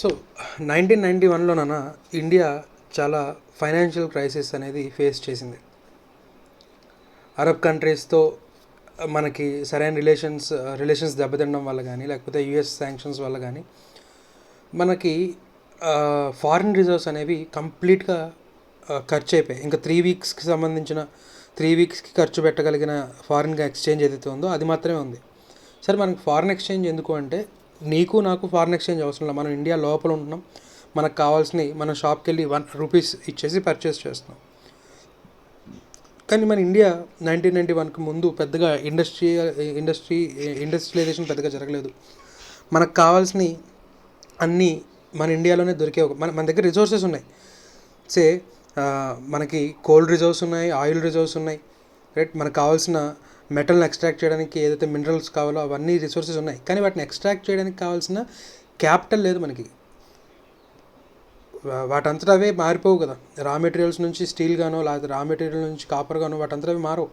So 1991లోన India చాలా financial crisis అనేది face చేసింది. అరబ్ కంట్రీస్తో మనకి సరైన రిలేషన్స్ దెబ్బతినడం వల్ల కానీ, లేకపోతే యుఎస్ శాంక్షన్స్ వల్ల కానీ మనకి ఫారిన్ రిజర్వ్స్ అనేవి కంప్లీట్గా ఖర్చు అయిపోయాయి. ఇంకా 3 వీక్స్కి సంబంధించిన 3 వీక్స్కి ఖర్చు పెట్టగలిగిన ఫారిన్గా ఎక్స్చేంజ్ ఏదైతే ఉందో అది మాత్రమే ఉంది. సరే, మనకి ఫారిన్ ఎక్స్చేంజ్ ఎందుకు అంటే, నీకు నాకు ఫారిన్ ఎక్స్చేంజ్ అవసరం లేదు. మనం ఇండియా లోపల ఉంటున్నాం, మనకు కావాల్సినవి మనం షాప్కి వెళ్ళి ₹1 ఇచ్చేసి పర్చేస్ చేస్తున్నాం. కానీ మన ఇండియా 1991కి ముందు పెద్దగా ఇండస్ట్రియలైజేషన్ పెద్దగా జరగలేదు. మనకు కావాల్సినవి అన్నీ మన ఇండియాలోనే దొరికే. మన దగ్గర రిసోర్సెస్ ఉన్నాయి. మనకి కోల్ రిజర్వ్స్ ఉన్నాయి, ఆయిల్ రిజర్వ్స్ ఉన్నాయి, రైట్. మనకు కావాల్సిన మెటల్ని ఎక్స్ట్రాక్ట్ చేయడానికి ఏదైతే మినరల్స్ కావాలో అవన్నీ రిసోర్సెస్ ఉన్నాయి. కానీ వాటిని ఎక్స్ట్రాక్ట్ చేయడానికి కావాల్సిన క్యాపిటల్ లేదు మనకి. వాటంతటా అవే మారిపోవు కదా. రా మెటీరియల్స్ నుంచి స్టీల్ గానో, లేకపోతే రా మెటీరియల్ నుంచి కాపర్ గానో వాటంతటా అవి మారవు.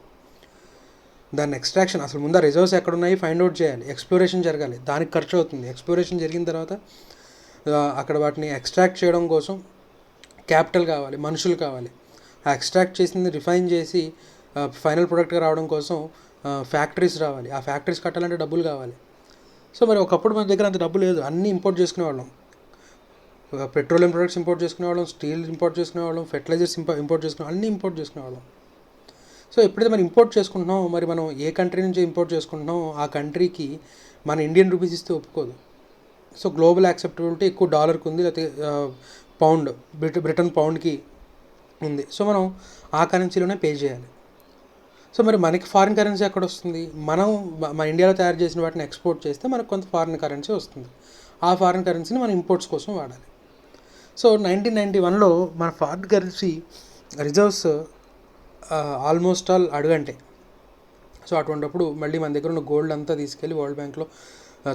దాన్ని ఎక్స్ట్రాక్షన్, అసలు ముందు రిజర్వ్స్ ఎక్కడున్నాయి ఫైండ్ అవుట్ చేయాలి, ఎక్స్ప్లోరేషన్ జరగాలి, దానికి ఖర్చు అవుతుంది. ఎక్స్ప్లోరేషన్ జరిగిన తర్వాత అక్కడ వాటిని ఎక్స్ట్రాక్ట్ చేయడం కోసం క్యాపిటల్ కావాలి, మనుషులు కావాలి. ఆ ఎక్స్ట్రాక్ట్ చేసింది రిఫైన్ చేసి ఫైనల్ ప్రొడక్ట్గా రావడం కోసం ఫ్యాక్టరీస్ రావాలి. ఆ ఫ్యాక్టరీస్ కట్టాలంటే డబ్బులు కావాలి. సో మరి ఒకప్పుడు మన దగ్గర అంత డబ్బు లేదు. అన్నీ ఇంపోర్ట్ చేసుకునేవాళ్ళం. పెట్రోలియం ప్రొడక్ట్స్ ఇంపోర్ట్ చేసుకునేవాళ్ళం, స్టీల్ ఇంపోర్ట్ చేసుకునేవాళ్ళం, ఫెర్టిలైజర్స్ ఇంపోర్ట్ చేసుకునేవాళ్ళం, అన్నీ ఇంపోర్ట్ చేసుకునేవాళ్ళం. సో ఎప్పుడైతే మనం ఇంపోర్ట్ చేసుకుంటున్నాం, మరి మనం ఏ కంట్రీ నుంచి ఇంపోర్ట్ చేసుకుంటున్నాం ఆ కంట్రీకి మన ఇండియన్ రూపీస్ ఇస్తే ఒప్పుకోదు. సో గ్లోబల్ యాక్సెప్టబిలిటీ ఎక్కువ డాలర్కి ఉంది, లేకపోతే పౌండ్, బ్రిటన్ పౌండ్కి ఉంది. సో మనం ఆ కరెన్సీలోనే పే చేయాలి. సో మరి మనకి ఫారిన్ కరెన్సీ ఎక్కడ వస్తుంది? మనం మన ఇండియాలో తయారు చేసిన వాటిని ఎక్స్పోర్ట్ చేస్తే మనకు కొంత ఫారిన్ కరెన్సీ వస్తుంది. ఆ ఫారిన్ కరెన్సీని మనం ఇంపోర్ట్స్ కోసం వాడాలి. సో 1991లో మన foreign currency reserves almost all అడుగంటే. సో అటువంటిప్పుడు మళ్ళీ మన దగ్గర ఉన్న గోల్డ్ అంతా తీసుకెళ్ళి వరల్డ్ బ్యాంక్లో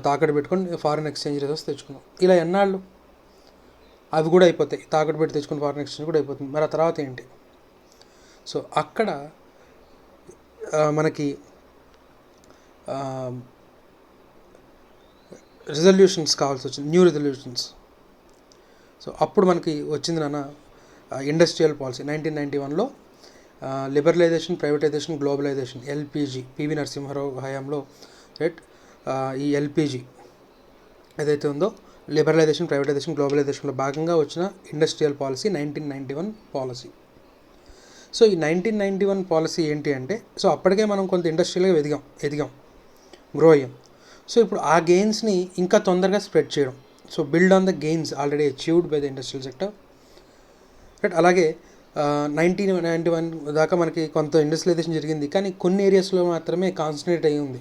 తాకట్టు పెట్టుకొని ఫారిన్ ఎక్స్చేంజ్ రిజర్వ్స్ తెచ్చుకున్నాం. ఇలా ఎన్నాళ్ళు అవి కూడా అయిపోతాయి. తాకట్టు పెట్టి తెచ్చుకుని ఫారిన్ ఎక్స్చేంజ్ కూడా అయిపోతుంది. మరి ఆ తర్వాత ఏంటి? సో అక్కడ మనకి రిజల్యూషన్స్ కావాల్సి వచ్చింది, న్యూ రిజల్యూషన్స్. సో అప్పుడు మనకి వచ్చింది ఇండస్ట్రియల్ పాలసీ 1991లో. Liberalisation, privatisation, globalisation, LPG, PV Narasimha Rao హయాంలో, రైట్. ఈ ఎల్పిజి ఏదైతే ఉందో, లిబరలైజేషన్, ప్రైవేటైజేషన్, గ్లోబలైజేషన్లో భాగంగా వచ్చిన ఇండస్ట్రియల్ పాలసీ 1991 పాలసీ. సో ఈ 1991 పాలసీ ఏంటి అంటే, సో అప్పటికే మనం కొంత ఇండస్ట్రియల్గా ఎదిగాం, గ్రో అయ్యాం. సో ఇప్పుడు ఆ గెయిన్స్ని ఇంకా తొందరగా స్ప్రెడ్ చేయడం. So build on the gains already achieved by the industrial sector, right. అలాగే 1991 దాకా మనకి కొంత ఇండస్ట్రియలైజేషన్ జరిగింది, కానీ కొన్ని ఏరియాస్లో మాత్రమే కాన్సన్ట్రేట్ అయ్యి ఉంది.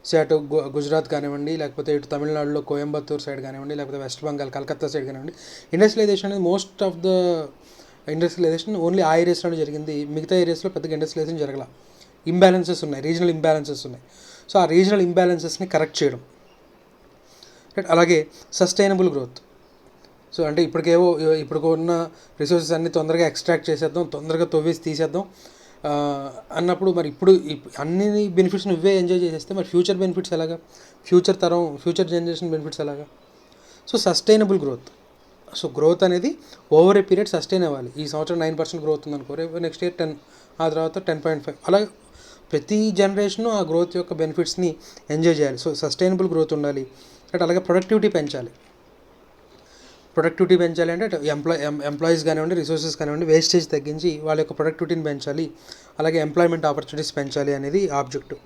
సో అటు గుజరాత్ కానివ్వండి, లేకపోతే ఇటు తమిళనాడులో కోయంబత్తూర్ సైడ్ కానివ్వండి, లేకపోతే వెస్ట్ బెంగాల్ కలకత్తా సైడ్ కానివ్వండి, ఇండస్ట్రియలైజేషన్ అనేది most of the industrialization only ఆ ఏరియాస్లోనే జరిగింది. మిగతా ఏరియాస్లో పెద్దగా ఇండస్ట్రియలైజేషన్ జరగల. ఇంబ్యాలెన్సెస్ ఉన్నాయి, రీజనల్ ఇంబ్యాలెన్సెస్ ఉన్నాయి. సో ఆ రీజనల్ ఇంబ్యాలెన్సెస్ని కరెక్ట్ చేయడం, రైట్. అలాగే సస్టైనబుల్ గ్రోత్. సో అంటే ఇప్పుడు ఉన్న రిసోర్సెస్ అన్ని తొందరగా ఎక్స్ట్రాక్ట్ చేసేద్దాం, తొందరగా తవ్వేసి తీసేద్దాం అన్నప్పుడు, మరి ఇప్పుడు అన్ని బెనిఫిట్స్ నువ్వే ఎంజాయ్ చేసేస్తే మరి ఫ్యూచర్ బెనిఫిట్స్ ఎలాగా? ఫ్యూచర్ జనరేషన్ బెనిఫిట్స్ ఎలాగా? So sustainable growth. So growth అనేది ఓవర్ ఏ పీరియడ్ సస్టైన్ అవ్వాలి. ఈ సంవత్సరం 9% గ్రోత్ ఉందనుకో, నెక్స్ట్ ఇయర్ 10, ఆ తర్వాత 10.5, అలా ప్రతి జనరేషను ఆ గ్రోత్ యొక్క బెనిఫిట్స్ని ఎంజాయ్ చేయాలి. సో సస్టైనబుల్ గ్రోత్ ఉండాలి. అంటే అలాగే ప్రొడక్టివిటీ పెంచాలి అంటే ఎంప్లాయీస్ కానివ్వండి, రిసోర్సెస్ కానివ్వండి, వేస్టేజ్ తగ్గించి వాళ్ళ యొక్క ప్రొడక్టివిటీని పెంచాలి. అలాగే ఎంప్లాయ్మెంట్ ఆపర్చునిటీస్ పెంచాలి అనేది ఆబ్జెక్టివ్.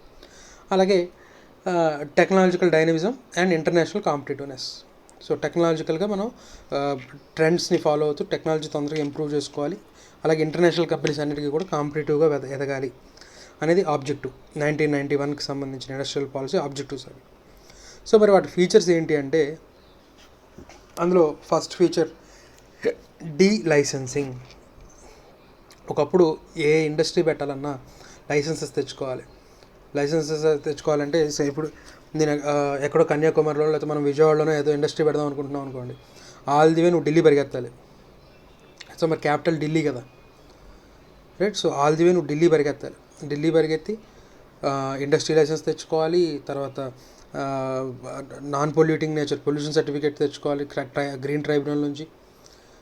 అలాగే technological dynamism and international competitiveness. So టెక్నాలజికల్గా మనం ట్రెండ్స్ని ఫాలో అవుతూ టెక్నాలజీ తొందరగా ఇంప్రూవ్ చేసుకోవాలి. అలాగే ఇంటర్నేషనల్ కంపెనీస్ అన్నిటికీ కూడా కాంపిటేటివ్గా ఎదగాలి అనేది ఆబ్జెక్టివ్. 1991కి సంబంధించిన ఇండస్ట్రియల్ పాలసీ ఆబ్జెక్టివ్స్ అవి. సో మరి వాటి ఫీచర్స్ ఏంటి అంటే, అందులో ఫస్ట్ ఫీచర్ లైసెన్సింగ్. ఒకప్పుడు ఏ ఇండస్ట్రీ పెట్టాలన్నా లైసెన్సెస్ తెచ్చుకోవాలంటే ఇప్పుడు నేను ఎక్కడో కన్యాకుమారిలో లేకపోతే మనం విజయవాడలోనో ఏదో ఇండస్ట్రీ పెడదాం అనుకుంటున్నాం అనుకోండి, ఆల్ ది వే నువ్వు ఢిల్లీ పరిగెత్తాలి. సో మరి క్యాపిటల్ ఢిల్లీ కదా, right. So all the way నువ్వు ఢిల్లీ పరిగెత్తి ఇండస్ట్రీ లైసెన్స్ తెచ్చుకోవాలి. తర్వాత non polluting nature pollution certificate తెచ్చుకోవాలి గ్రీన్ ట్రైబ్యునల్ నుంచి,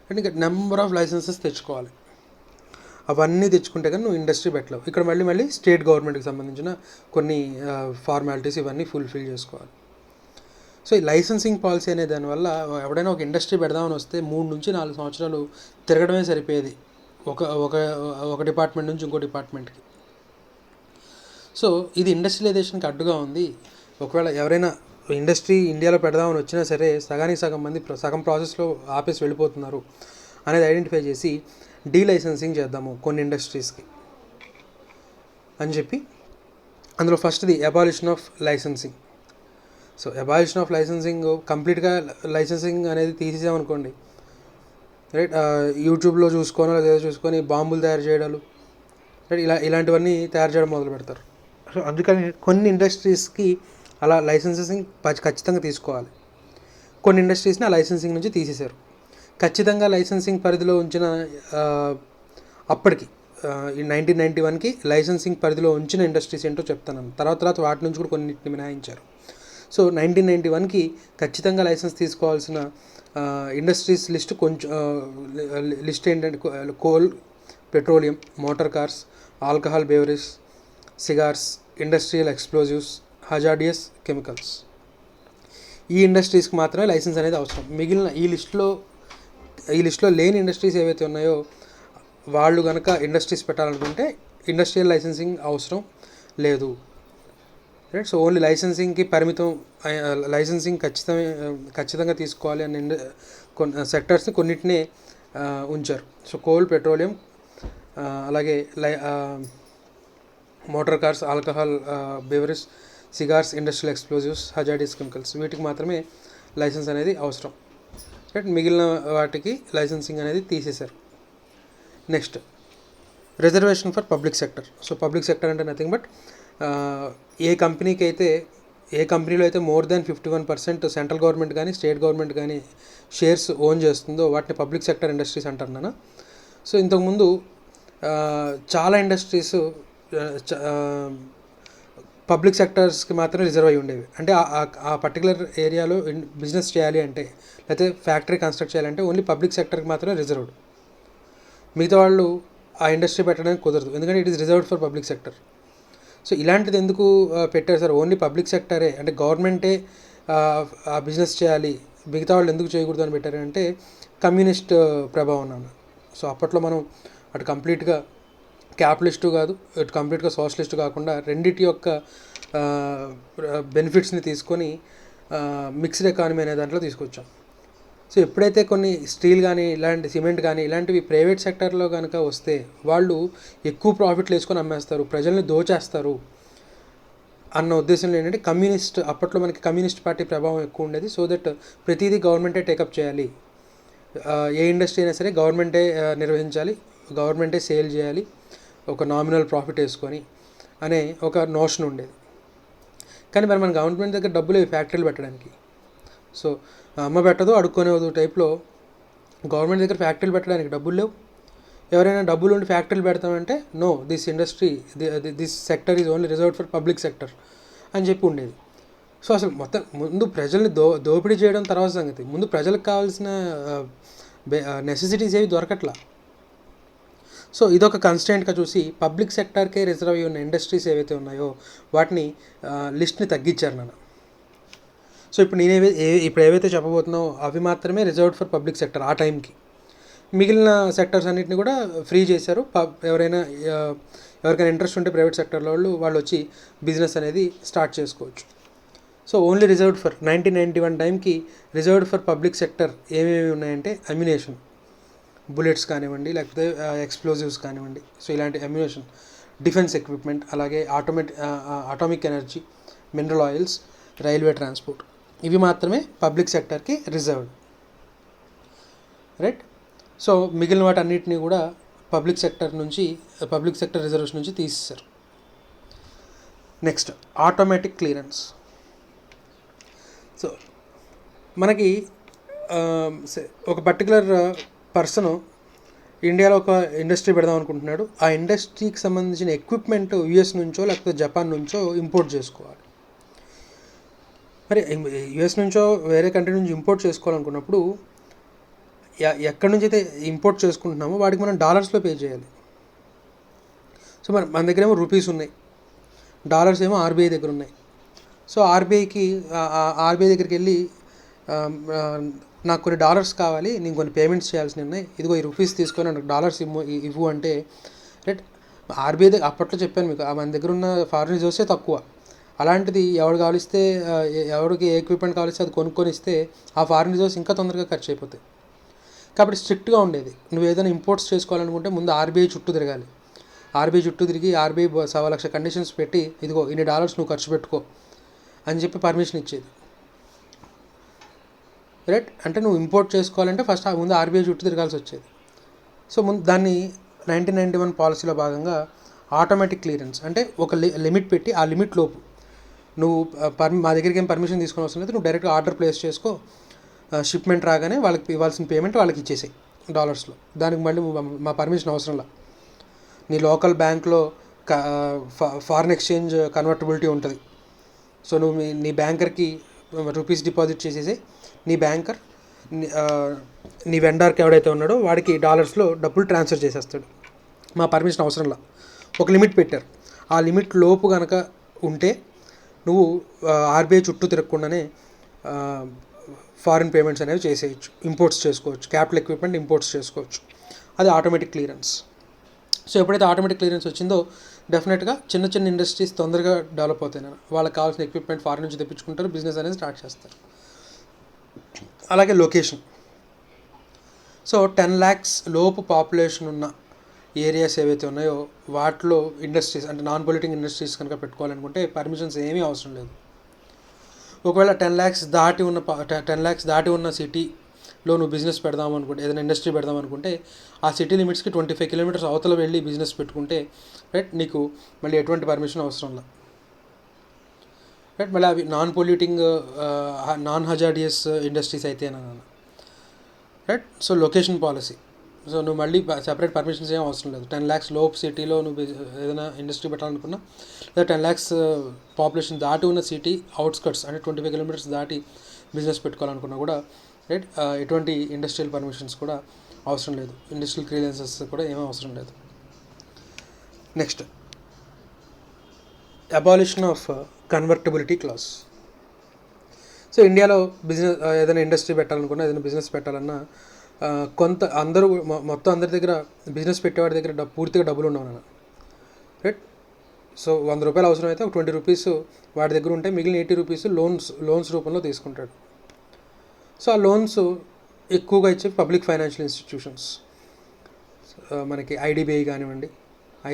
అండ్ ఇంకా నెంబర్ ఆఫ్ లైసెన్సెస్ తెచ్చుకోవాలి. అవన్నీ తెచ్చుకుంటే కానీ నువ్వు ఇండస్ట్రీ పెట్టలేవు. ఇక్కడ మళ్ళీ స్టేట్ గవర్నమెంట్కి సంబంధించిన కొన్ని ఫార్మాలిటీస్ ఇవన్నీ ఫుల్ఫిల్ చేసుకోవాలి. సో ఈ లైసెన్సింగ్ పాలసీ అనే దానివల్ల ఎవడైనా ఒక ఇండస్ట్రీ పెడదామని వస్తే 3 నుంచి 4 సంవత్సరాలు తిరగడమే సరిపోయేది ఒక డిపార్ట్మెంట్ నుంచి ఇంకో డిపార్ట్మెంట్కి. సో ఇది ఇండస్ట్రియలైజేషన్కి అడ్డుగా ఉంది. ఒకవేళ ఎవరైనా ఇండస్ట్రీ ఇండియాలో పెడదామని వచ్చినా సరే సగానికి సగం మంది సగం ప్రాసెస్లో ఆపేసి వెళ్ళిపోతున్నారు అనేది ఐడెంటిఫై చేసి డీలైసెన్సింగ్ చేద్దాము కొన్ని ఇండస్ట్రీస్కి అని చెప్పి, అందులో ఫస్ట్ది abolition of licensing. So abolition of licensing కంప్లీట్గా లైసెన్సింగ్ అనేది తీసేసామనుకోండి, రైట్, యూట్యూబ్లో చూసుకొని లేదా చూసుకొని బాంబులు తయారు చేయడాలు, రైట్, ఇలాంటివన్నీ తయారు చేయడం మొదలు పెడతారు. సో అందుకని కొన్ని ఇండస్ట్రీస్కి అలా లైసెన్సింగ్ ఖచ్చితంగా తీసుకోవాలి. కొన్ని ఇండస్ట్రీస్ని ఆ లైసెన్సింగ్ నుంచి తీసేశారు. ఖచ్చితంగా లైసెన్సింగ్ పరిధిలో ఉంచిన అప్పటికి 1991కి లైసెన్సింగ్ పరిధిలో ఉంచిన ఇండస్ట్రీస్ ఏంటో చెప్తాను. తర్వాత వాటి నుంచి కూడా కొన్నిటిని మినహాయించారు. సో 1991కి ఖచ్చితంగా లైసెన్స్ తీసుకోవాల్సిన ఇండస్ట్రీస్ లిస్ట్ ఏంటంటే coal, petroleum, motor cars, alcohol beverage, cigars, industrial explosives, hazardous chemicals. ఈ ఇండస్ట్రీస్కి మాత్రమే లైసెన్స్ అనేది అవసరం. మిగిలిన ఈ లిస్ట్లో లేని ఇండస్ట్రీస్ ఏవైతే ఉన్నాయో వాళ్ళు కనుక ఇండస్ట్రీస్ పెట్టాలనుకుంటే ఇండస్ట్రియల్ లైసెన్సింగ్ అవసరం లేదు, రైట్. సో ఓన్లీ లైసెన్సింగ్కి పరిమితం, లైసెన్సింగ్ ఖచ్చితంగా తీసుకోవాలి అనే కొన్ని సెక్టర్స్ని కొన్నిటినే ఉంచారు. సో కోల్, పెట్రోలియం, అలాగే motor cars, alcohol beverage, cigars, industrial explosives, hazardous chemicals, వీటికి మాత్రమే లైసెన్స్ అనేది అవసరం, రైట్. మిగిలిన వాటికి లైసెన్సింగ్ అనేది తీసేశారు. Next reservation for public sector. So public sector అంటే నథింగ్ బట్ ఏ కంపెనీలో అయితే మోర్ దాన్ 51% సెంట్రల్ గవర్నమెంట్ కానీ స్టేట్ గవర్నమెంట్ కానీ షేర్స్ ఓన్ చేస్తుందో వాటిని పబ్లిక్ సెక్టర్ ఇండస్ట్రీస్ అంటారు నాన్న. సో ఇంతకుముందు చాలా ఇండస్ట్రీస్ పబ్లిక్ సెక్టర్స్కి మాత్రమే రిజర్వ్ అయ్యి ఉండేవి. అంటే ఆ పర్టికులర్ ఏరియాలో బిజినెస్ చేయాలి అంటే, లేకపోతే ఫ్యాక్టరీ కన్స్ట్రక్ట్ చేయాలంటే ఓన్లీ పబ్లిక్ సెక్టర్కి మాత్రమే రిజర్వ్డ్. మిగతా వాళ్ళు ఆ ఇండస్ట్రీ పెట్టడానికి కుదరదు, ఎందుకంటే it is reserved for public sector. So ఇలాంటిది ఎందుకు పెట్టారు సార్? ఓన్లీ పబ్లిక్ సెక్టరే అంటే గవర్నమెంటే ఆ బిజినెస్ చేయాలి, మిగతా వాళ్ళు ఎందుకు చేయకూడదు అని పెట్టారు అంటే కమ్యూనిస్ట్ ప్రభావం నాన్న. సో అప్పట్లో మనం అటు కంప్లీట్గా క్యాపిటలిస్టు కాదు, ఇటు కంప్లీట్గా సోషలిస్ట్ కాకుండా రెండిటి యొక్క బెనిఫిట్స్ని తీసుకొని మిక్స్డ్ ఎకానమీ అనే దాంట్లో తీసుకొచ్చాం. సో ఎప్పుడైతే కొన్ని స్టీల్ కానీ ఇలాంటి సిమెంట్ కానీ ఇలాంటివి ప్రైవేట్ సెక్టర్లో కనుక వస్తే వాళ్ళు ఎక్కువ ప్రాఫిట్లు వేసుకొని అమ్మేస్తారు, ప్రజల్ని దోచేస్తారు అన్న ఉద్దేశంలో ఏంటంటే అప్పట్లో మనకి కమ్యూనిస్ట్ పార్టీ ప్రభావం ఎక్కువ ఉండేది. సో దట్ ప్రతిదీ గవర్నమెంటే టేకప్ చేయాలి, ఏ ఇండస్ట్రీ అయినా సరే గవర్నమెంటే నిర్వహించాలి, గవర్నమెంటే సేల్ చేయాలి, ఒక నామినల్ ప్రాఫిట్ వేసుకొని అనే ఒక నోషన్ ఉండేది. కానీ మరి మన గవర్నమెంట్ దగ్గర డబ్బులు ఫ్యాక్టరీలు పెట్టడానికి, సో అమ్మ పెట్టదు అడుక్కునేది టైప్లో గవర్నమెంట్ దగ్గర ఫ్యాక్టరీలు పెట్టడానికి డబ్బులు లేవు. ఎవరైనా డబ్బులు ఉండి ఫ్యాక్టరీలు పెడతామంటే no, this sector is only reserved for public sector అని చెప్పి ఉండేది. సో అసలు మొత్తం ముందు ప్రజల్ని దోపిడీ చేయడం తర్వాత సంగతి, ముందు ప్రజలకు కావాల్సిన నెసెసిటీస్ ఏవి దొరకట్లా. సో ఇదొక కన్స్టెంట్గా చూసి పబ్లిక్ సెక్టర్కే రిజర్వ్ అయ్యి ఉన్న ఇండస్ట్రీస్ ఏవైతే ఉన్నాయో వాటిని లిస్ట్ని తగ్గించారు నాన్న. సో ఇప్పుడు ఇప్పుడు ఏవైతే చెప్పబోతున్నావో అవి మాత్రమే రిజర్వ్డ్ ఫర్ పబ్లిక్ సెక్టర్ ఆ టైంకి. మిగిలిన సెక్టర్స్ అన్నిటిని కూడా ఫ్రీ చేశారు. ఎవరికైనా ఇంట్రెస్ట్ ఉంటే ప్రైవేట్ సెక్టర్లో వాళ్ళు వచ్చి బిజినెస్ అనేది స్టార్ట్ చేసుకోవచ్చు. సో ఓన్లీ రిజర్వ్డ్ ఫర్ 1991 టైంకి రిజర్వ్డ్ ఫర్ పబ్లిక్ సెక్టర్ ఏమేమి ఉన్నాయంటే అమ్యునేషన్, బుల్లెట్స్ కానివ్వండి, లేకపోతే ఎక్స్ప్లోజివ్స్ కానివ్వండి, సో ఇలాంటి అమ్యునేషన్, డిఫెన్స్ ఎక్విప్మెంట్, అలాగే atomic energy, mineral oils, railway transport, ఇవి మాత్రమే పబ్లిక్ సెక్టర్కి రిజర్వ్డ్, రైట్. సో మిగిలిన వాటి అన్నిటినీ కూడా పబ్లిక్ సెక్టర్ రిజర్వేషన్ నుంచి తీసేశారు. Next automatic clearance. సో మనకి ఒక పర్టికులర్ పర్సన్ ఇండియాలో ఒక ఇండస్ట్రీ పెడదాం అనుకుంటున్నాడు. ఆ ఇండస్ట్రీకి సంబంధించిన ఎక్విప్మెంట్ యూఎస్ నుంచో లేకపోతే జపాన్ నుంచో ఇంపోర్ట్ చేసుకోవాలి. మరి యుఎస్ నుంచో వేరే కంట్రీ నుంచి ఇంపోర్ట్ చేసుకోవాలనుకున్నప్పుడు ఎక్కడి నుంచి అయితే ఇంపోర్ట్ చేసుకుంటున్నామో వాడికి మనం డాలర్స్లో పే చేయాలి. సో మన దగ్గర ఏమో రూపీస్ ఉన్నాయి, డాలర్స్ ఏమో ఆర్బీఐ దగ్గర ఉన్నాయి. సో ఆర్బీఐ దగ్గరికి వెళ్ళి నాకు కొన్ని డాలర్స్ కావాలి, నేను కొన్ని పేమెంట్స్ చేయాల్సి ఉన్నాయి, ఇదిగో ఈ రూపీస్ తీసుకొని నాకు డాలర్స్ ఇవ్వు అంటే రైట్. ఆర్బీఐ దగ్గర అప్పట్లో చెప్పాను మీకు, మన దగ్గర ఉన్న ఫారిన్ రిజర్వ్సే తక్కువ. అలాంటిది ఎవడు కావలిస్తే ఎవరికి ఏ ఎక్విప్మెంట్ కావలిస్తే అది కొనుక్కొని ఇస్తే ఆ ఫారిన్ రిజర్వ్స్ ఇంకా తొందరగా ఖర్చు అయిపోతాయి. కాబట్టి స్ట్రిక్ట్గా ఉండేది. నువ్వు ఏదైనా ఇంపోర్ట్స్ చేసుకోవాలనుకుంటే ముందు ఆర్బీఐ చుట్టూ తిరగాలి. ఆర్బీఐ చుట్టూ తిరిగి ఆర్బీఐ 1,00,000 కండిషన్స్ పెట్టి ఇదిగో ఇన్ని డాలర్స్ నువ్వు ఖర్చు పెట్టుకో అని చెప్పి పర్మిషన్ ఇచ్చేది. రైట్. అంటే నువ్వు ఇంపోర్ట్ చేసుకోవాలంటే ఫస్ట్ ముందు ఆర్బీఐ చుట్టూ తిరగాల్సి వచ్చేది. సో ముందు దాన్ని 1991 పాలసీలో భాగంగా ఆటోమేటిక్ క్లియరెన్స్ అంటే ఒక లిమిట్ పెట్టి ఆ లిమిట్ లోపు నువ్వు మా దగ్గరికి ఏం పర్మిషన్ తీసుకుని అవసరం లేదు, నువ్వు డైరెక్ట్గా ఆర్డర్ ప్లేస్ చేసుకో, షిప్మెంట్ రాగానే వాళ్ళకి ఇవ్వాల్సిన పేమెంట్ వాళ్ళకి ఇచ్చేసాయి డాలర్స్లో. దానికి మళ్ళీ మా పర్మిషన్ అవసరంలా. నీ లోకల్ బ్యాంక్లో ఫారిన్ ఎక్స్చేంజ్ కన్వర్టబిలిటీ ఉంటుంది. సో నువ్వు నీ బ్యాంకర్కి రూపీస్ డిపాజిట్ చేసేసి నీ బ్యాంకర్ నీ వెండర్కి ఎవడైతే ఉన్నాడో వాడికి డాలర్స్లో డబ్బులు ట్రాన్స్ఫర్ చేసేస్తాడు. మా పర్మిషన్ అవసరంలా. ఒక లిమిట్ పెట్టారు. ఆ లిమిట్ లోపు కనుక ఉంటే నువ్వు ఆర్బీఐ చుట్టూ తిరగకుండానే ఫారిన్ పేమెంట్స్ అనేవి చేసేయచ్చు, ఇంపోర్ట్స్ చేసుకోవచ్చు, క్యాపిటల్ ఎక్విప్మెంట్ ఇంపోర్ట్స్ చేసుకోవచ్చు. అది ఆటోమేటిక్ క్లియరెన్స్. సో ఎప్పుడైతే ఆటోమేటిక్ క్లియరెన్స్ వచ్చిందో డెఫినెట్గా చిన్న చిన్న ఇండస్ట్రీస్ తొందరగా డెవలప్ అవుతాయి. వాళ్ళకి కావాల్సిన ఎక్విప్మెంట్ ఫారిన్ నుంచి తెప్పించుకుంటారు, బిజినెస్ అనేది స్టార్ట్ చేస్తారు. అలాగే లొకేషన్. సో 10 lakhs లోపు పాపులేషన్ ఉన్న ఏరియాస్ ఏవైతే ఉన్నాయో వాటిలో ఇండస్ట్రీస్ అంటే నాన్ పొల్యూటింగ్ ఇండస్ట్రీస్ కనుక పెట్టుకోవాలనుకుంటే పర్మిషన్స్ ఏమీ అవసరం లేదు. ఒకవేళ 10 lakhs దాటి ఉన్న సిటీలో నువ్వు బిజినెస్ పెడదాం అనుకుంటే, ఏదైనా ఇండస్ట్రీ పెడదాం అనుకుంటే ఆ సిటీ లిమిట్స్కి 25 kilometers అవతల వెళ్ళి బిజినెస్ పెట్టుకుంటే రైట్ నీకు మళ్ళీ ఎటువంటి పర్మిషన్ అవసరం లేదు. రైట్. మళ్ళీ అవి non polluting non hazardous industries అయితేనా right. So location policy. So నువ్వు మళ్ళీ సెపరేట్ పర్మిషన్స్ ఏం అవసరం లేదు. 10 lakhs లోపు సిటీలో నువ్వు ఏదైనా ఇండస్ట్రీ పెట్టాలనుకున్నా, లేదా 10 lakhs పాపులేషన్ దాటి ఉన్న సిటీ అవుట్స్కట్స్ అంటే 25 kilometers దాటి బిజినెస్ పెట్టుకోవాలనుకున్నా కూడా రైట్ ఎటువంటి ఇండస్ట్రియల్ పర్మిషన్స్ కూడా అవసరం లేదు, ఇండస్ట్రియల్ క్లియరెన్సెస్ కూడా ఏమీ అవసరం లేదు. Next, abolition of convertibility class. So ఇండియాలో బిజినెస్ ఏదైనా ఇండస్ట్రీ పెట్టాలనుకున్నా, ఏదైనా బిజినెస్ పెట్టాలన్నా కొంత మొత్తం అందరి దగ్గర బిజినెస్ పెట్టేవాడి దగ్గర పూర్తిగా డబ్బులు ఉండవు రైట్. సో 100 రూపాయలు అవసరం అయితే ఒక 20 rupees వాడి దగ్గర ఉంటే మిగిలిన 80 rupees లోన్స్ రూపంలో తీసుకుంటాడు. సో ఆ లోన్స్ ఎక్కువగా ఇచ్చే పబ్లిక్ ఫైనాన్షియల్ ఇన్స్టిట్యూషన్స్ మనకి ఐడిబిఐ కానివ్వండి,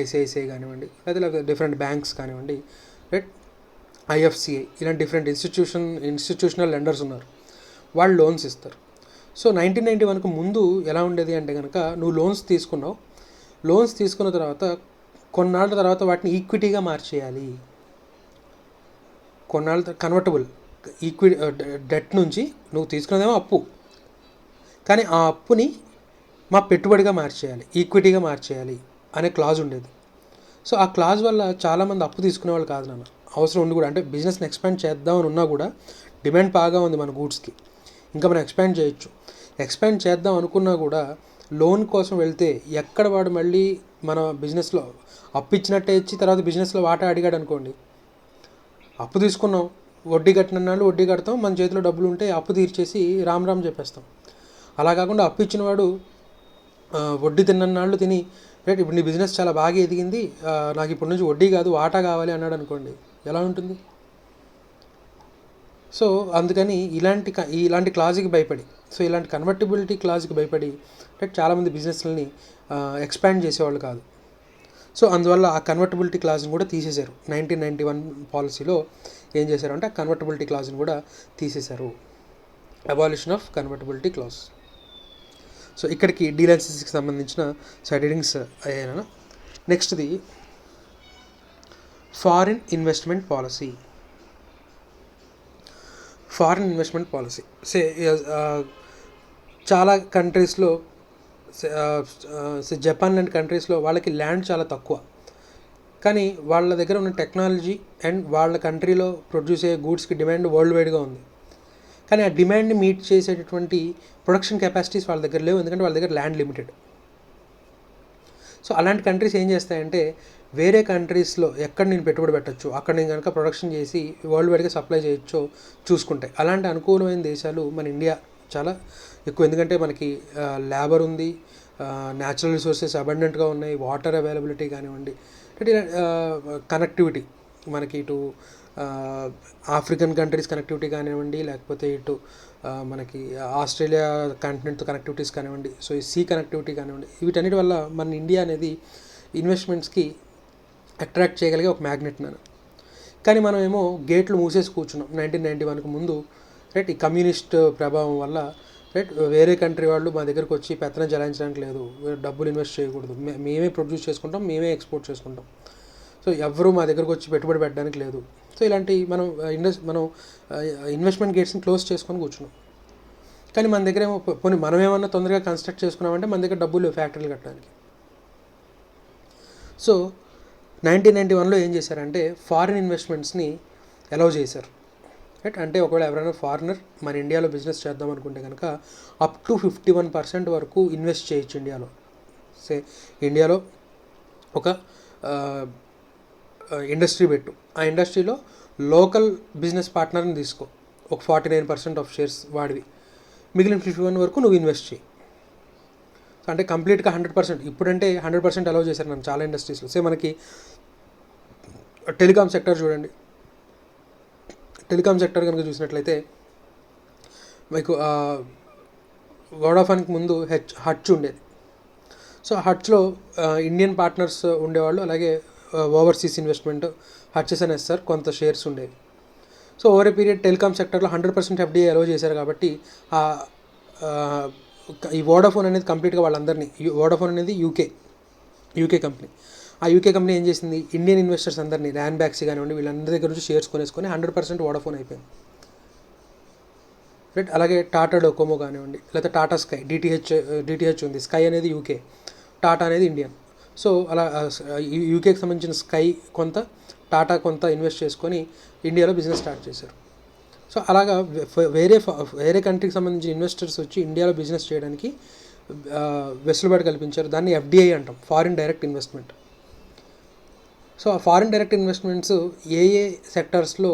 ఐసిఐసిఐ కానివ్వండి, లేదా డిఫరెంట్ బ్యాంక్స్ కానివ్వండి రైట్, ఐఎఫ్సిఐ ఇలాంటి డిఫరెంట్ ఇన్స్టిట్యూషనల్ లెండర్స్ ఉన్నారు. వాళ్ళు లోన్స్ ఇస్తారు. సో 1991కు ముందు ఎలా ఉండేది అంటే కనుక నువ్వు లోన్స్ తీసుకున్న తర్వాత కొన్నాళ్ళ తర్వాత వాటిని ఈక్విటీగా మార్చేయాలి. కొన్నాళ్ళ కన్వర్టబుల్ డెట్ నుంచి నువ్వు తీసుకున్నదేమో అప్పు, కానీ ఆ అప్పుని మా పెట్టుబడిగా మార్చేయాలి, ఈక్విటీగా మార్చేయాలి అనే క్లాజ్ ఉండేది. సో ఆ క్లాజ్ వల్ల చాలామంది అప్పు తీసుకునే వాళ్ళు కాదు నాన్న, అవసరం ఉండి కూడా, అంటే బిజినెస్ని ఎక్స్పాండ్ చేద్దామని ఉన్నా కూడా డిమాండ్ బాగా ఉంది మన గూడ్స్కి, ఇంకా మనం ఎక్స్పాండ్ చేద్దాం అనుకున్నా కూడా లోన్ కోసం వెళ్తే ఎక్కడ వాడు మళ్ళీ మన బిజినెస్లో అప్పు ఇచ్చినట్టే ఇచ్చి తర్వాత బిజినెస్లో వాటా అడిగాడు అనుకోండి, అప్పు తీసుకున్నాం, వడ్డీ కట్టినాళ్ళు వడ్డీ కడతాం, మన చేతిలో డబ్బులు ఉంటే అప్పు తీర్చేసి రామ్ చెప్పేస్తాం. అలా కాకుండా అప్పు ఇచ్చినవాడు వడ్డీ తిన్నాళ్ళు తిని రైట్ ఇప్పుడు నీ బిజినెస్ చాలా బాగా ఎదిగింది, నాకు ఇప్పటి నుంచి వడ్డీ కాదు వాటా కావాలి అన్నాడు అనుకోండి, ఎలా ఉంటుంది? సో అందుకని ఇలాంటి క్లాజ్కి భయపడి, సో ఇలాంటి కన్వర్టబిలిటీ క్లాజ్కి భయపడి రైట్ చాలామంది బిజినెస్లని ఎక్స్పాండ్ చేసేవాళ్ళు కాదు. సో అందువల్ల ఆ కన్వర్టబిలిటీ క్లాజ్ని కూడా తీసేశారు. 1991 పాలసీలో ఏం చేశారు అంటే ఆ కన్వర్టబిలిటీ క్లాజ్ని కూడా తీసేశారు. Abolition of convertibility clause. So ఇక్కడికి డీలైసెన్స్కి సంబంధించిన సైడ్ హెడింగ్స్ అయ్యాయి. నెక్స్ట్ది ఫారిన్ ఇన్వెస్ట్మెంట్ పాలసీ. చాలా కానీ వాళ్ళ దగ్గర ఉన్న టెక్నాలజీ అండ్ వాళ్ళ కంట్రీలో ప్రొడ్యూస్ అయ్యే గూడ్స్కి డిమాండ్ వరల్డ్ వైడ్గా ఉంది. కానీ ఆ డిమాండ్ని మీట్ చేసేటటువంటి ప్రొడక్షన్ కెపాసిటీస్ వాళ్ళ దగ్గర లేవు, ఎందుకంటే వాళ్ళ దగ్గర ల్యాండ్ లిమిటెడ్. సో అలాంటి కంట్రీస్ ఏం చేస్తాయంటే వేరే కంట్రీస్లో ఎక్కడ నేను పెట్టుబడి పెట్టచ్చు, అక్కడ నేను కనుక ప్రొడక్షన్ చేసి వరల్డ్ వైడ్గా సప్లై చేయొచ్చో చూసుకుంటాయి. అలాంటి అనుకూలమైన దేశాలు మన ఇండియా చాలా ఎక్కువ, ఎందుకంటే మనకి లేబర్ ఉంది, న్యాచురల్ రిసోర్సెస్ అబండెంట్గా ఉన్నాయి, వాటర్ అవైలబిలిటీ కానివ్వండి, కనెక్టివిటీ మనకి ఇటు ఆఫ్రికన్ కంట్రీస్ కనెక్టివిటీ కానివ్వండి, లేకపోతే ఇటు మనకి ఆస్ట్రేలియా కాంటినెంట్తో కనెక్టివిటీస్ కానివ్వండి, సో ఈ సీ కనెక్టివిటీ కానివ్వండి, వీటన్నిటి వల్ల మన ఇండియా అనేది ఇన్వెస్ట్మెంట్స్కి అట్రాక్ట్ చేయగలిగే ఒక మ్యాగ్నెట్ నేను. కానీ మనం ఏమో గేట్లు మూసేసి కూర్చున్నాం 1991కు ముందు, రైట్. ఈ కమ్యూనిస్ట్ ప్రభావం వల్ల, రైట్, వేరే కంట్రీ వాళ్ళు మా దగ్గరకు వచ్చి పెత్తనం చెలాయించడానికి లేదు, డబ్బులు ఇన్వెస్ట్ చేయకూడదు, మేమే ప్రొడ్యూస్ చేసుకుంటాం, మేమే ఎక్స్పోర్ట్ చేసుకుంటాం, సో ఎవరు మా దగ్గరకు వచ్చి పెట్టుబడి పెట్టడానికి లేదు. సో ఇలాంటి మనం ఇన్వెస్ట్మెంట్ గేట్స్ని క్లోజ్ చేసుకొని కూర్చున్నాం. కానీ మన దగ్గర ఏమో పోనీ మనం ఏమన్నా తొందరగా కన్స్ట్రక్ట్ చేసుకున్నామంటే మన దగ్గర డబ్బులు ఫ్యాక్టరీలు కట్టడానికి. సో 1991లో ఏం చేశారంటే ఫారిన్ ఇన్వెస్ట్మెంట్స్ని అలౌ చేశారు, రైట్. అంటే ఒకవేళ ఎవరైనా ఫారినర్ మన ఇండియాలో బిజినెస్ చేద్దాం అనుకుంటే కనుక అప్ టు 51% వరకు ఇన్వెస్ట్ చేయొచ్చు ఇండియాలో. ఇండియాలో ఒక ఇండస్ట్రీ పెట్టు, ఆ ఇండస్ట్రీలో లోకల్ బిజినెస్ పార్ట్నర్ని తీసుకో, ఒక 49% ఆఫ్ షేర్స్ వాడివి, మిగిలిన 51 వరకు నువ్వు ఇన్వెస్ట్ చేయి. అంటే కంప్లీట్గా 100%, ఇప్పుడంటే 100% అలౌ చేశారు నన్ను చాలా ఇండస్ట్రీస్లో. మనకి టెలికాం సెక్టర్ చూడండి, టెలికాం సెక్టర్ కనుక చూసినట్లయితే మీకు వోడాఫోన్కి ముందు హచ్ ఉండేది. సో హచ్లో ఇండియన్ పార్ట్నర్స్ ఉండేవాళ్ళు, అలాగే ఓవర్సీస్ ఇన్వెస్ట్మెంట్ హెచ్ఎస్ఎన్ఎస్ఆర్ కొంత షేర్స్ ఉండేవి. So over a period telecom సెక్టర్లో 100% ఎఫ్డీఐ అలౌ చేశారు కాబట్టి ఈ వోడాఫోన్ అనేది కంప్లీట్గా వాళ్ళందరినీ, వోడాఫోన్ అనేది యూకే కంపెనీ, ఆ యూకే కంపెనీ ఏం చేసింది, ఇండియన్ ఇన్వెస్టర్స్ అందరినీ, ర్యాన్ బ్యాక్సీ కానివ్వండి, వీళ్ళందరి దగ్గర నుంచి షేర్స్ కొనేసుకొని 100% వోడాఫోన్ అయిపోయింది, రైట్. అలాగే టాటా డొకోమో కానివ్వండి, లేకపోతే టాటా స్కై, డిటిహెచ్ ఉంది, స్కై అనేది యూకే, టాటా అనేది ఇండియన్. సో అలా యూకేకి సంబంధించిన స్కై కొంత, టాటా కొంత ఇన్వెస్ట్ చేసుకొని ఇండియాలో బిజినెస్ స్టార్ట్ చేశారు. సో అలాగా వేరే కంట్రీకి సంబంధించిన ఇన్వెస్టర్స్ వచ్చి ఇండియాలో బిజినెస్ చేయడానికి వెసులుబాటు కల్పించారు. దాన్ని ఎఫ్డిఐ అంటాం, ఫారిన్ డైరెక్ట్ ఇన్వెస్ట్మెంట్. సో ఆ ఫారిన్ డైరెక్ట్ ఇన్వెస్ట్మెంట్స్ ఏ సెక్టర్స్లో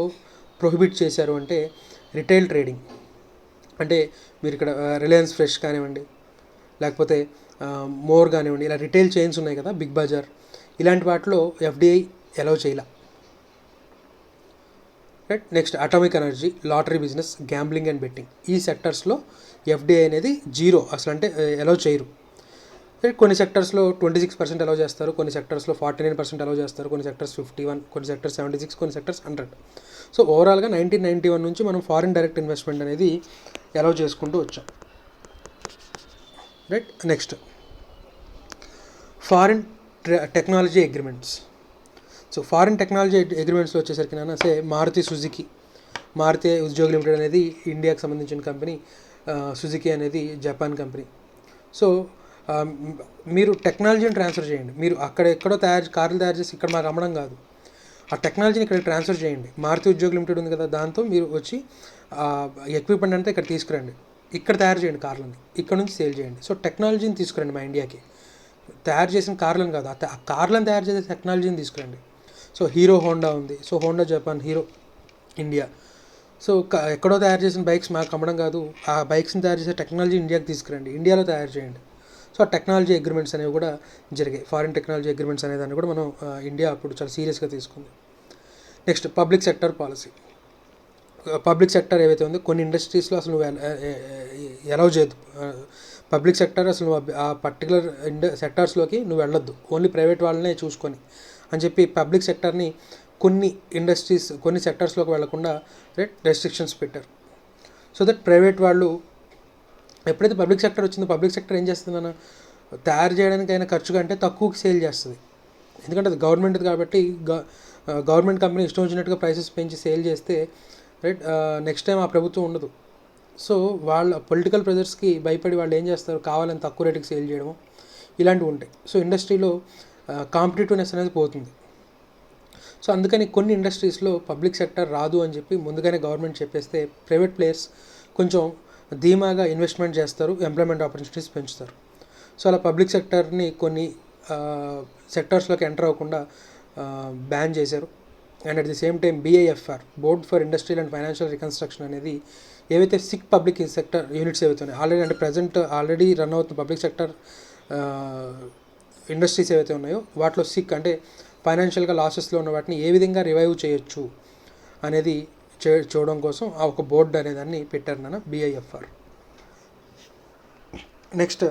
ప్రొహిబిట్ చేశారు అంటే రిటైల్ ట్రేడింగ్, అంటే మీరు ఇక్కడ రిలయన్స్ ఫ్రెష్ కానివ్వండి, లేకపోతే మోర్ కానివ్వండి, ఇలా రిటైల్ చైన్స్ ఉన్నాయి కదా, బిగ్ బజార్, ఇలాంటి వాటిలో ఎఫ్డిఐ అలౌ చేయాల, right. Next atomic energy, lottery business, gambling and betting, ఈ సెక్టర్స్లో ఎఫ్డిఐ అనేది జీరో అసలు, అంటే అలౌ చేయరు. కొన్ని సెక్టర్స్లో 26% అలౌ చేస్తారు, కొన్ని సెక్టర్స్లో 49% అలౌ చేస్తారు, కొన్ని సెక్టర్స్ 51, కొన్ని సెక్టర్స్ 76, కొన్ని సెక్టర్స్ 100. సో ఓవరాల్గా 1991 నుంచి మనం ఫారిన్ డైరెక్ట్ ఇన్వెస్ట్మెంట్ అనేది అలౌ చేసుకుంటూ వచ్చాం, right. Next foreign technology agreements. So foreign technology అగ్రిమెంట్స్లో వచ్చేసరికి మారుతి సుజుకి, మారుతి ఉద్యోగ్ లిమిటెడ్ అనేది ఇండియాకి సంబంధించిన కంపెనీ, సుజుకి అనేది జపాన్ కంపెనీ. సో మీరు టెక్నాలజీని ట్రాన్స్ఫర్ చేయండి, మీరు అక్కడ ఎక్కడో కార్లు తయారు చేసి ఇక్కడ మాకు అమ్మడం కాదు, ఆ టెక్నాలజీని ఇక్కడ ట్రాన్స్ఫర్ చేయండి. మారుతి ఉద్యోగ్ లిమిటెడ్ ఉంది కదా, దాంతో మీరు వచ్చి ఎక్విప్మెంట్ అంతా ఇక్కడ తీసుకురండి, ఇక్కడ తయారు చేయండి కార్లని, ఇక్కడ నుంచి సేల్ చేయండి. సో టెక్నాలజీని తీసుకురండి మా ఇండియాకి, తయారు చేసిన కార్లను కాదు, ఆ కార్లను తయారు చేసే టెక్నాలజీని తీసుకురండి. సో హీరో హోండా ఉంది, so Honda Japan, hero India. So ఎక్కడో తయారు చేసిన బైక్స్ మాకు అమ్మడం కాదు, ఆ బైక్స్ని తయారు చేసే టెక్నాలజీ ఇండియాకి తీసుకురండి, ఇండియాలో తయారు చేయండి. సో టెక్నాలజీ అగ్రిమెంట్స్ అనేవి కూడా జరిగాయి, ఫారిన్ టెక్నాలజీ అగ్రిమెంట్స్ అనే దాన్ని కూడా మనం ఇండియా అప్పుడు చాలా సీరియస్గా తీసుకుంది. Next public sector policy. Public sector ఏవైతే ఉందో కొన్ని ఇండస్ట్రీస్లో అసలు నువ్వు అలౌ చేయదు, పబ్లిక్ సెక్టర్ అసలు నువ్వు ఆ పర్టికులర్ సెక్టార్స్లోకి నువ్వు వెళ్ళొద్దు, ఓన్లీ ప్రైవేట్ వాళ్ళనే చూసుకొని అని చెప్పి పబ్లిక్ సెక్టర్ని కొన్ని ఇండస్ట్రీస్, కొన్ని సెక్టర్స్లోకి వెళ్లకుండా రెస్ట్రిక్షన్స్ పెట్టారు. సో దట్ ప్రైవేట్ వాళ్ళు, ఎప్పుడైతే పబ్లిక్ సెక్టర్ వచ్చిందో పబ్లిక్ సెక్టర్ ఏం చేస్తుందన్న, తయారు చేయడానికి అయినా ఖర్చు కంటే తక్కువకి సేల్ చేస్తుంది, ఎందుకంటే అది గవర్నమెంట్ కాబట్టి. గవర్నమెంట్ కంపెనీ ఇష్టం వచ్చినట్టుగా ప్రైసెస్ పెంచి సేల్ చేస్తే, రైట్, నెక్స్ట్ టైం ఆ ప్రభుత్వం ఉండదు. సో వాళ్ళ పొలిటికల్ ప్రెజర్స్కి భయపడి వాళ్ళు ఏం చేస్తారు, కావాలని తక్కువ రేటుకి సేల్ చేయడము, ఇలాంటివి ఉంటాయి. సో ఇండస్ట్రీలో కాంపిటేటివ్నెస్ అనేది పోతుంది. సో అందుకని కొన్ని ఇండస్ట్రీస్లో పబ్లిక్ సెక్టర్ రాదు అని చెప్పి ముందుగానే గవర్నమెంట్ చెప్పేస్తే ప్రైవేట్ ప్లేయర్స్ కొంచెం ధీమాగా ఇన్వెస్ట్మెంట్ చేస్తారు, ఎంప్లాయ్మెంట్ ఆపర్చునిటీస్ పెంచుతారు. సో అలా పబ్లిక్ సెక్టర్ని కొన్ని సెక్టర్స్లోకి ఎంటర్ అవ్వకుండా బ్యాన్ చేశారు. And at the same time BIFR, board for industrial and financial reconstruction అనేది ఏవైతే సిక్ పబ్లిక్ సెక్టర్ యూనిట్స్ ఏవైతే ఉన్నాయో ఆల్రెడీ అంటే ప్రజెంట్ ఆల్రెడీ రన్ అవుతున్న పబ్లిక్ సెక్టర్ ఇండస్ట్రీస్ ఏవైతే ఉన్నాయో వాటిలో సిక్ అంటే ఫైనాన్షియల్గా లాసెస్లో ఉన్న వాటిని ఏ విధంగా రివైవ్ చేయొచ్చు అనేది చూడడం కోసం ఆ ఒక బోర్డు అనేదాన్ని పెట్టారు నాన్న BIFR. నెక్స్ట్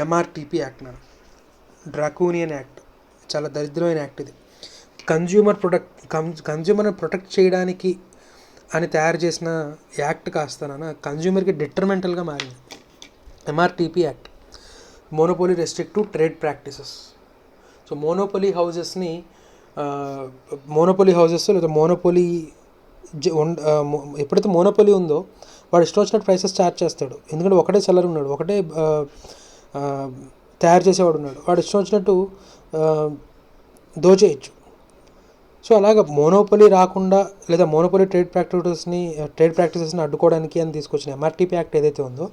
MRTP యాక్ట్ నాన్న, డ్రాకోనియన్ యాక్ట్, చాలా దరిద్రమైన యాక్ట్ ఇది. కన్జ్యూమర్ని ప్రొటెక్ట్ చేయడానికి అని తయారు చేసిన యాక్ట్ కాస్త నాన్న కన్జ్యూమర్కి డిట్రమెంటల్గా మారింది. MRTP act, monopoly restrictive trade practices. So monopoly houses లేదా మోనోపోలీ ఎప్పుడైతే మోనోపోలీ ఉందో వాడు ఇష్టం వచ్చినట్టు ప్రైసెస్ ఛార్జ్ చేస్తాడు. ఎందుకంటే ఒకటే సెల్లర్ ఉన్నాడు, ఒకటే తయారు చేసేవాడు ఉన్నాడు, వాడు ఇష్టం వచ్చినట్టు దోచేయచ్చు. సో అలాగ మోనోపోలీ రాకుండా లేదా మోనోపోలీ ట్రేడ్ ప్రాక్టీసెస్ని అడ్డుకోవడానికి అని తీసుకొచ్చిన MRTP యాక్ట్ ఏదైతే ఉందో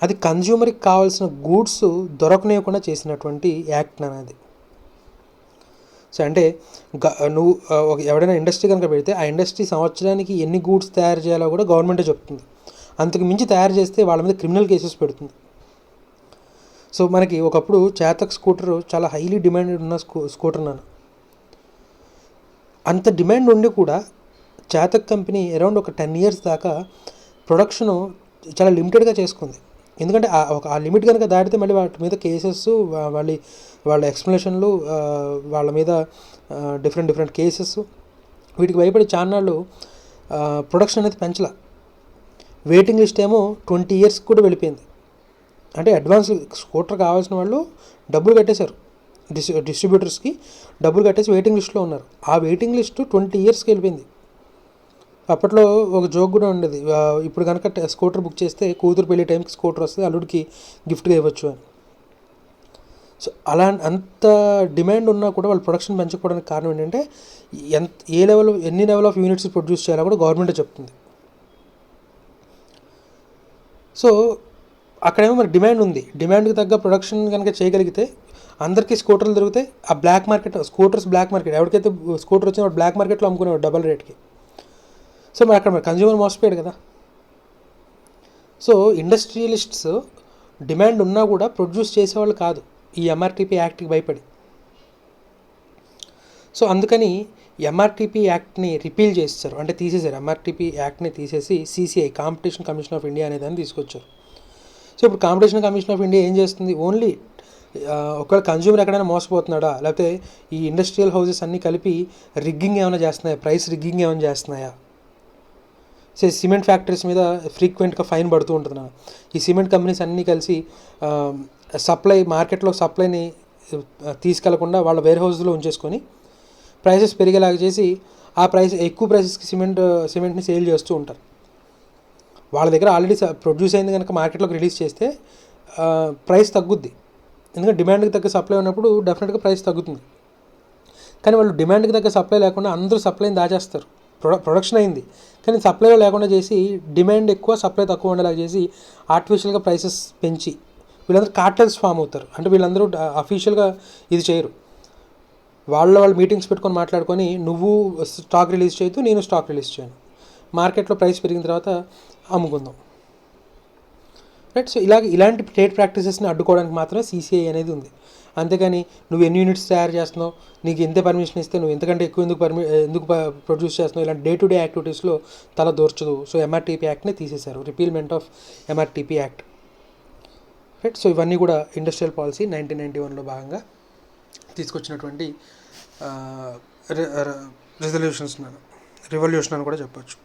అది కన్జ్యూమర్కి కావాల్సిన గూడ్స్ దొరకనివ్వకుండా చేసినటువంటి యాక్ట్ అనేది. సో అంటే నువ్వు ఎవడైనా ఇండస్ట్రీ కనుక పెడితే ఆ ఇండస్ట్రీ సంవత్సరానికి ఎన్ని గూడ్స్ తయారు చేయాలో కూడా గవర్నమెంటే చెప్తుంది. అంతకు మించి తయారు చేస్తే వాళ్ళ మీద క్రిమినల్ కేసెస్ పెడుతుంది. సో మనకి ఒకప్పుడు చేతక్ స్కూటర్ చాలా హైలీ డిమాండెడ్ ఉన్న స్కూటర్ నాన్న. అంత డిమాండ్ ఉండి కూడా చేతక్ కంపెనీ అరౌండ్ ఒక 10 years దాకా ప్రొడక్షను చాలా లిమిటెడ్గా చేసుకుంది. ఎందుకంటే ఆ లిమిట్ కనుక దాటితే మళ్ళీ వాటి మీద కేసెస్, వాళ్ళ ఎక్స్ప్లెనేషన్లు, వాళ్ళ మీద డిఫరెంట్ కేసెస్, వీటికి భయపడి చాన్నాళ్ళు ప్రొడక్షన్ అనేది పెంచలా. వెయిటింగ్ లిస్ట్ ఏమో 20 years కూడా వెళ్ళిపోయింది. అంటే అడ్వాన్స్ స్కూటర్ కావాల్సిన వాళ్ళు డబ్బులు కట్టేశారు, డిస్ట్రిబ్యూటర్స్కి డబ్బులు కట్టేసి వెయిటింగ్ లిస్ట్లో ఉన్నారు. ఆ వెయిటింగ్ లిస్ట్ 20 yearsకి వెళ్ళిపోయింది. అప్పట్లో ఒక జోక్ కూడా ఉండేది, ఇప్పుడు కనుక స్కూటర్ బుక్ చేస్తే కూతురు పెళ్లి టైంకి స్కూటర్ వస్తుంది, అల్లుడికి గిఫ్ట్గా ఇవ్వచ్చు అని. సో అంత డిమాండ్ ఉన్నా కూడా వాళ్ళు ప్రొడక్షన్ పెంచకపోవడానికి కారణం ఏంటంటే ఎన్ని లెవెల్ ఆఫ్ యూనిట్స్ ప్రొడ్యూస్ చేయాలో కూడా గవర్నమెంటే చెప్తుంది. సో అక్కడేమో మరి డిమాండ్ ఉంది, డిమాండ్కి తగ్గ ప్రొడక్షన్ కనుక చేయగలిగితే అందరికీ స్కూటర్లు దొరికితే ఆ black market, scooters black market, ఎవరికైతే స్కూటర్ వచ్చినా వాడు బ్లాక్ మార్కెట్లో అమ్ముకునేవాడు డబల్ రేట్కి. సో మరి అక్కడ కన్జ్యూమర్ మోసపోయాడు కదా. సో ఇండస్ట్రియలిస్ట్స్ డిమాండ్ ఉన్నా కూడా ప్రొడ్యూస్ చేసేవాళ్ళు కాదు ఈ MRTP యాక్ట్కి భయపడి. సో అందుకని MRTP యాక్ట్ని రిపీల్ చేస్తారు, అంటే తీసేశారు. MRTP యాక్ట్ని తీసేసి CCI, competition commission of India అనేదాన్ని తీసుకొచ్చారు. సో ఇప్పుడు కాంపిటీషన్ కమిషన్ ఆఫ్ ఇండియా ఏం చేస్తుంది, ఓన్లీ ఒకవేళ కన్జ్యూమర్ ఎక్కడైనా మోసపోతున్నాడా, లేకపోతే ఈ ఇండస్ట్రియల్ హౌసెస్ అన్నీ కలిపి రిగ్గింగ్ ఏమైనా చేస్తున్నాయా, ప్రైస్ రిగ్గింగ్ ఏమైనా చేస్తున్నాయా. సో సిమెంట్ ఫ్యాక్టరీస్ మీద ఫ్రీక్వెంట్గా ఫైన్ పడుతూ ఉంటుంది నా. ఈ సిమెంట్ కంపెనీస్ అన్నీ కలిసి మార్కెట్లో సప్లైని తీసుకెళ్లకుండా వాళ్ళ వేర్ హౌస్లో ఉంచేసుకొని ప్రైసెస్ పెరిగేలాగా చేసి ఆ ఎక్కువ ప్రైసెస్కి సిమెంట్ని సేల్ చేస్తూ ఉంటారు. వాళ్ళ దగ్గర ఆల్రెడీ ప్రొడ్యూస్ అయింది కనుక మార్కెట్లోకి రిలీజ్ చేస్తే ప్రైస్ తగ్గుద్ది. ఎందుకంటే డిమాండ్కి తగ్గ సప్లై ఉన్నప్పుడు డెఫినెట్గా ప్రైస్ తగ్గుతుంది. కానీ వాళ్ళు డిమాండ్కి తగ్గ సప్లై లేకుండా అందరూ సప్లైని దాచేస్తారు. ప్రొడక్షన్ అయింది కానీ సప్లైలో లేకుండా చేసి డిమాండ్ ఎక్కువ సప్లై తక్కువ ఉండేలాగా చేసి ఆర్టిఫిషియల్గా ప్రైసెస్ పెంచి వీళ్ళందరూ కార్టెల్స్ ఫామ్ అవుతారు. అంటే వీళ్ళందరూ అఫీషియల్గా ఇది చేయరు, వాళ్ళు మీటింగ్స్ పెట్టుకొని మాట్లాడుకొని నువ్వు స్టాక్ రిలీజ్ చేయొద్దు, నేను స్టాక్ రిలీజ్ చేయను, మార్కెట్లో ప్రైస్ పెరిగిన తర్వాత అమ్ముకుందాం, రైట్. సో ఇలాంటి ట్రేడ్ ప్రాక్టీసెస్ని అడ్డుకోవడానికి మాత్రమే CCI అనేది ఉంది. అంతేకాని నువ్వు ఎన్ని యూనిట్స్ తయారు చేస్తున్నావు, నీకు ఎంత పర్మిషన్ ఇస్తే నువ్వు ఎంతకంటే ఎక్కువ ఎందుకు ప్రొడ్యూస్ చేస్తున్నావు, ఇలాంటి డే టు డే యాక్టివిటీస్లో తల దూర్చదు. సో MRTP యాక్ట్ని తీసేశారు, repealment of MRTP act, right. So ఇవన్నీ కూడా ఇండస్ట్రియల్ పాలసీ 1991లో భాగంగా తీసుకొచ్చినటువంటి రివల్యూషన్ అని కూడా చెప్పచ్చు.